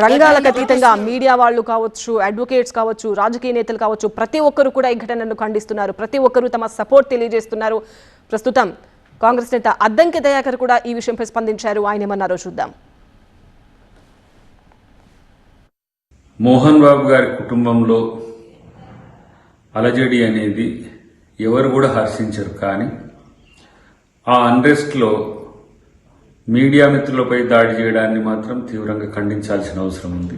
రంగాలకు అతీతంగా మీడియా వాళ్ళు కావచ్చు, అడ్వకేట్స్ కావచ్చు, రాజకీయ నేతలు కావచ్చు, ప్రతి ఒక్కరు కూడా ఈ ఘటనను ఖండిస్తున్నారు. ప్రతి ఒక్కరు తమ సపోర్ట్ తెలియజేస్తున్నారు. ప్రస్తుతం కాంగ్రెస్ నేత అద్దంకి దయాకర్ కూడా ఈ విషయంపై స్పందించారు. ఆయన ఏమన్నారో చూద్దాం. మోహన్ బాబు గారి కుటుంబంలో అలజడి అనేది ఎవరు కూడా హర్షించరు. కానీ ఆ అన్రెస్ట్లో మీడియా మిత్రులపై దాడి చేయడాన్ని మాత్రం తీవ్రంగా ఖండించాల్సిన అవసరం ఉంది.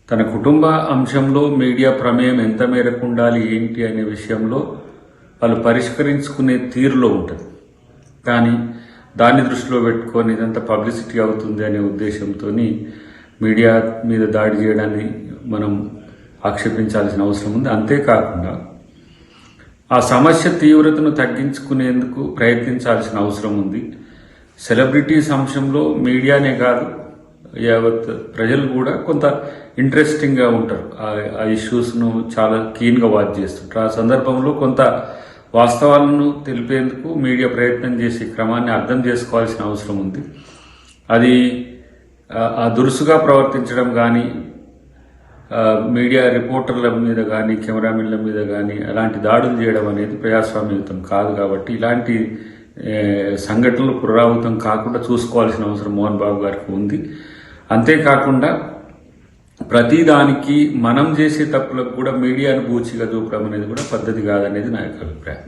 తన కుటుంబ అంశంలో మీడియా ప్రమేయం ఎంత మేరకు ఉండాలి ఏంటి అనే విషయంలో వాళ్ళు పరిష్కరించుకునే తీరులో ఉంటుంది. కానీ దాన్ని దృష్టిలో పెట్టుకొని ఇదంతా పబ్లిసిటీ అవుతుంది అనే ఉద్దేశంతో మీడియా మీద దాడి చేయడాన్ని మనం ఆక్షేపించాల్సిన అవసరం ఉంది. అంతేకాకుండా ఆ సమస్య తీవ్రతను తగ్గించుకునేందుకు ప్రయత్నించాల్సిన అవసరం ఉంది. సెలబ్రిటీస్ అంశంలో మీడియానే కాదు, యావత్ ప్రజలు కూడా కొంత ఇంట్రెస్టింగ్గా ఉంటారు. ఆ ఇష్యూస్ను చాలా కీన్గా వాచ్ చేస్తుంటారు. ఆ సందర్భంలో కొంత వాస్తవాలను తెలిపేందుకు మీడియా ప్రయత్నం చేసే క్రమాన్ని అర్థం చేసుకోవాల్సిన అవసరం ఉంది. అది ఆ దురుసుగా ప్రవర్తించడం కానీ, మీడియా రిపోర్టర్ల మీద కానీ, కెమెరామెన్ల మీద కానీ అలాంటి దాడులు చేయడం అనేది ప్రజాస్వామ్యయుతం కాదు. కాబట్టి ఇలాంటి సంఘటనలు పునరావృతం కాకుండా చూసుకోవాల్సిన అవసరం మోహన్ బాబు గారికి ఉంది. అంతేకాకుండా ప్రతిదానికి మనం చేసే తప్పులకు కూడా మీడియాను బూచిగా చూపడం అనేది కూడా పద్ధతి కాదనేది నా యొక్క అభిప్రాయం.